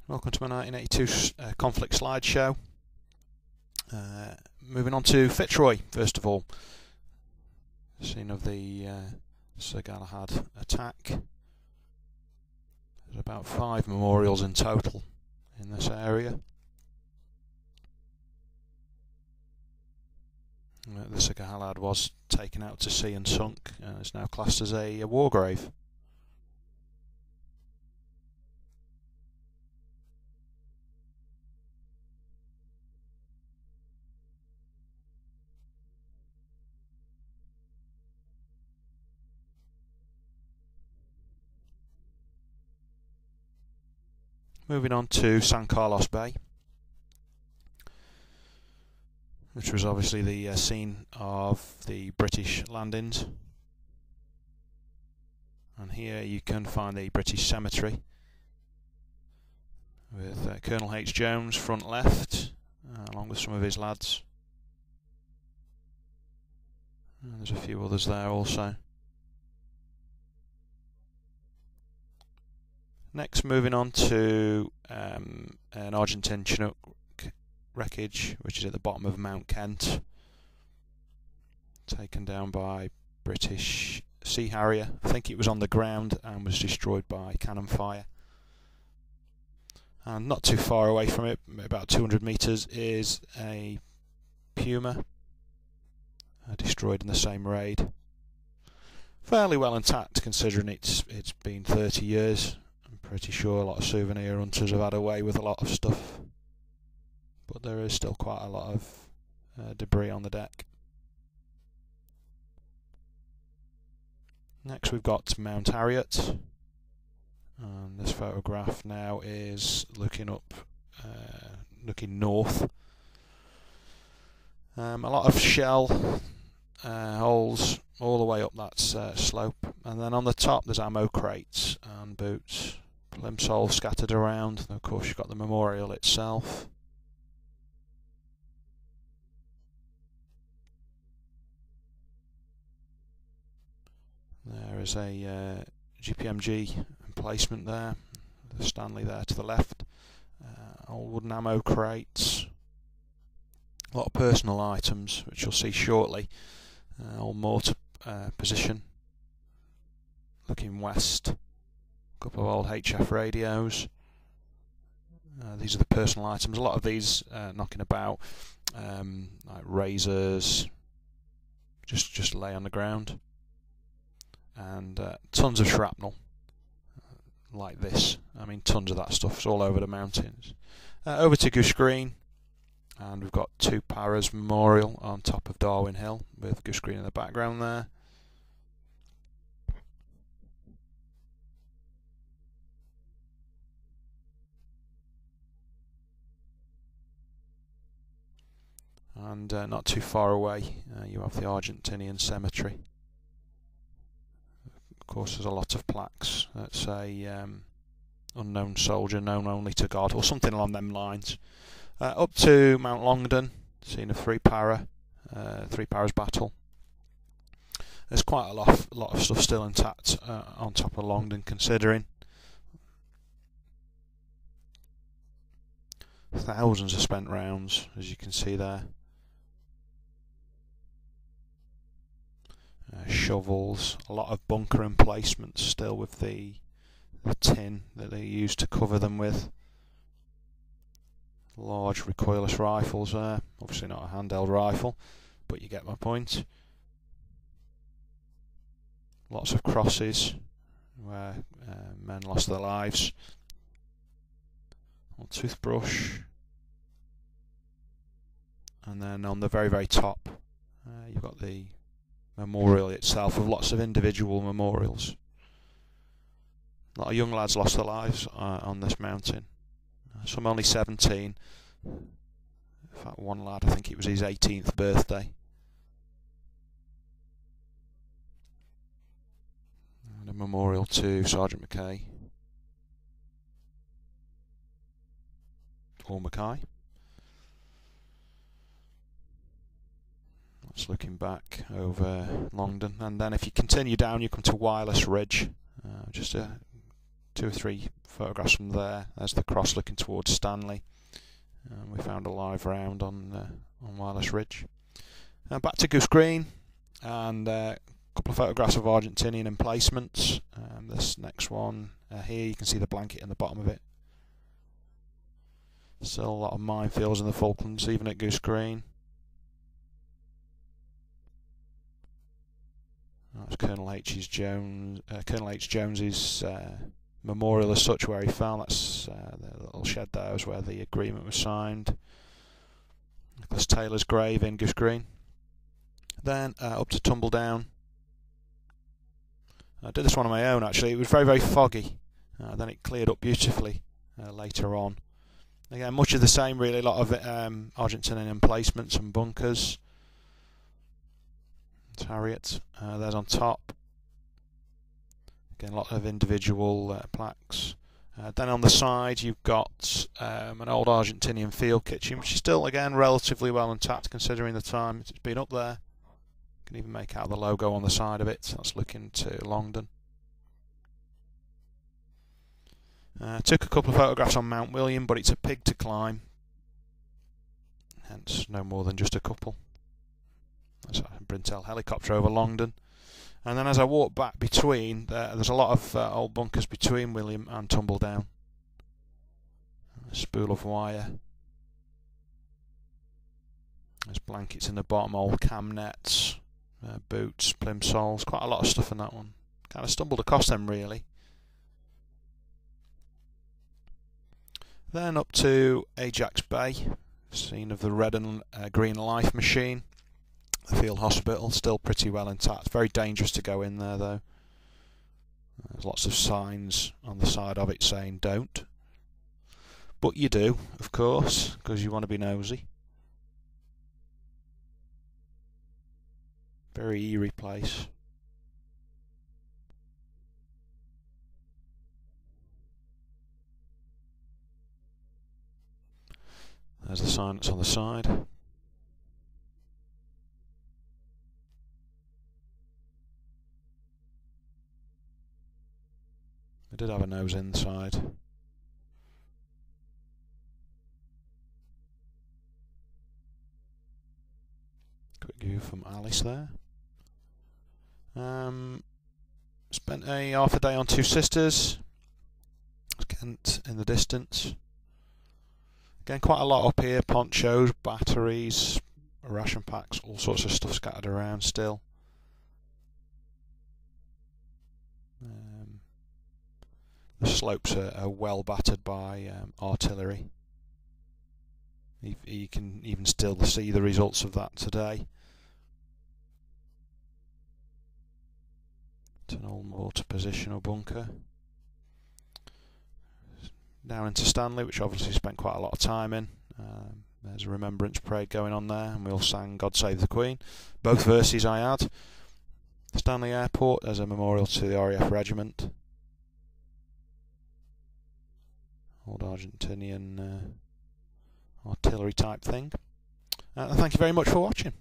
Welcome to my 1982 Conflict Slideshow. Moving on to Fitzroy, first of all. Scene of the Sir Galahad attack. There's about 5 memorials in total in this area. The Sir Galahad was taken out to sea and sunk, and is now classed as a war grave. Moving on to San Carlos Bay, which was obviously the scene of the British landings. And here you can find the British Cemetery with Colonel H. Jones front left, along with some of his lads. And there's a few others there also. Next, moving on to an Argentine Chinook wreckage, which is at the bottom of Mount Kent, taken down by British Sea Harrier. I think it was on the ground and was destroyed by cannon fire. And not too far away from it, about 200 metres, is a Puma, destroyed in the same raid. Fairly well intact considering it's been 30 years. Pretty sure a lot of souvenir hunters have had away with a lot of stuff, but there is still quite a lot of debris on the deck. Next we've got Mount Harriet, and this photograph now is looking up, looking north. A lot of shell holes all the way up that slope, and then on the top there's ammo crates and boots. Plimsoll scattered around, and of course you've got the memorial itself. There is a GPMG emplacement there, the Stanley there to the left, old wooden ammo crates, a lot of personal items which you'll see shortly, old mortar position looking west. Couple of old HF radios. These are the personal items. A lot of these knocking about, like razors, just lay on the ground, and tons of shrapnel, like this. I mean, tons of that stuff's all over the mountains. Over to Goose Green, and we've got 2 Paras Memorial on top of Darwin Hill with Goose Green in the background there. And not too far away you have the Argentine Cemetery. Of course there's a lot of plaques that say unknown soldier known only to God, or something along them lines. Up to Mount Longdon, scene of 3 Paras battle. There's quite a lot of stuff still intact on top of Longdon, considering thousands of spent rounds, as you can see there. Shovels, a lot of bunker emplacements still with the tin that they used to cover them with. Large recoilless rifles there, obviously not a handheld rifle, but you get my point. Lots of crosses where men lost their lives. A toothbrush, and then on the very top you've got the memorial itself with lots of individual memorials. A lot of young lads lost their lives on this mountain. Some only 17. In fact, one lad, I think it was his 18th birthday. And a memorial to Sergeant McKay, or Mackay. That's looking back over Longdon, and then if you continue down you come to Wireless Ridge, just 2 or 3 photographs from there. There's the cross looking towards Stanley. We found a live round on Wireless Ridge. Back to Goose Green, and a couple of photographs of Argentinian emplacements. This next one here, you can see the blanket in the bottom of it. Still a lot of minefields in the Falklands, even at Goose Green. That's Colonel H. Jones's memorial as such, where he fell. That's the little shed there was where the agreement was signed. Nicholas Taylor's grave in Goose Green. Then up to Tumbledown. I did this one on my own actually. It was very, very foggy. Then it cleared up beautifully later on. Again, much of the same really, a lot of Argentinian emplacements and bunkers. It's Harriet, there's on top. Again, a lot of individual plaques. Then on the side you've got an old Argentinian field kitchen, which is still, again, relatively well intact considering the time it's been up there. You can even make out the logo on the side of it. That's looking to Longdon. Took a couple of photographs on Mount William, but it's a pig to climb, hence no more than just a couple. That's a Brintel helicopter over Longdon. And then as I walk back between, there's a lot of old bunkers between William and Tumbledown. A spool of wire. There's blankets in the bottom, old cam nets, boots, plimsolls, quite a lot of stuff in that one. Kind of stumbled across them really. Then up to Ajax Bay, scene of the red and green life machine. The field hospital, still pretty well intact. Very dangerous to go in there though. There's lots of signs on the side of it saying don't. But you do, of course, because you want to be nosy. Very eerie place. There's the sign that's on the side. I did have a nose inside. Quick view from Alice there. Spent half a day on Two Sisters. Kent in the distance. Again, quite a lot up here. Ponchos, batteries, ration packs, all sorts of stuff scattered around still. The slopes are well battered by artillery. You can even still see the results of that today. It's an old mortar position or bunker. Down into Stanley, which obviously spent quite a lot of time in. There's a remembrance parade going on there, and we all sang God Save the Queen. Both verses I had. Stanley Airport as a memorial to the RAF regiment. Old Argentinian artillery type thing. Thank you very much for watching.